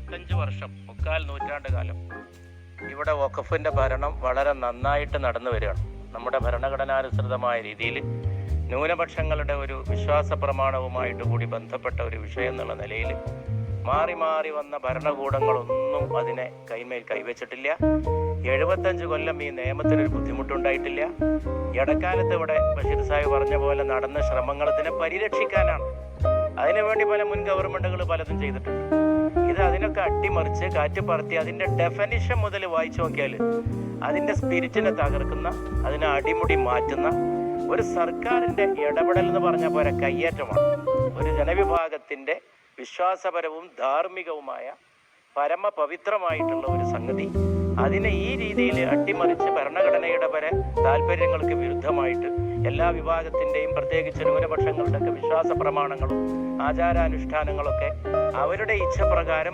75 വർഷം, മുക്കാൽ നൂറ്റാണ്ട് കാലം ഇവിടെ വഖഫിൻ്റെ ഭരണം വളരെ നന്നായിട്ട് നടന്നു വരികയാണ്. നമ്മുടെ ഭരണഘടനാനുസൃതമായ രീതിയിൽ ന്യൂനപക്ഷങ്ങളുടെ ഒരു വിശ്വാസ പ്രമാണവുമായിട്ട് കൂടി ബന്ധപ്പെട്ട ഒരു വിഷയം എന്നുള്ള നിലയിൽ മാറി മാറി വന്ന ഭരണകൂടങ്ങളൊന്നും അതിനെ കൈമേൽ കൈവച്ചിട്ടില്ല. 75 കൊല്ലം ഈ നിയമത്തിനൊരു ബുദ്ധിമുട്ടുണ്ടായിട്ടില്ല. ഇടക്കാലത്ത് ഇവിടെ ബഷീർ സാഹിബ് പറഞ്ഞ പോലെ നടന്ന ശ്രമങ്ങൾ ഇതിനെ പരിരക്ഷിക്കാനാണ്. അതിനുവേണ്ടി പല മുൻ ഗവൺമെൻറ്റുകൾ പലതും ചെയ്തിട്ടുണ്ട്. ഇത് അതിനൊക്കെ അട്ടിമറിച്ച് കാറ്റ് പറത്തി അതിൻ്റെ ഡെഫനിഷൻ മുതൽ വായിച്ചു നോക്കിയാൽ അതിൻ്റെ സ്പിരിറ്റിനെ തകർക്കുന്ന, അതിനെ അടിമുടി മാറ്റുന്ന ഒരു സർക്കാരിൻ്റെ ഇടപെടൽ എന്ന് പറഞ്ഞാൽ പോലെ കയ്യേറ്റമാണ്. ഒരു ജനവിഭാഗത്തിൻ്റെ വിശ്വാസപരവും ധാർമ്മികവുമായ പരമപവിത്രമായിട്ടുള്ള ഒരു സംഗതി അതിനെ ഈ രീതിയിൽ അട്ടിമറിച്ച് ഭരണഘടനയുടെ വരെ താല്പര്യങ്ങൾക്ക് വിരുദ്ധമായിട്ട് എല്ലാ വിഭാഗത്തിൻ്റെയും പ്രത്യേകിച്ച് ന്യൂനപക്ഷങ്ങളുടെയൊക്കെ വിശ്വാസ പ്രമാണങ്ങളും ആചാരാനുഷ്ഠാനങ്ങളൊക്കെ അവരുടെ ഇച്ഛപ്രകാരം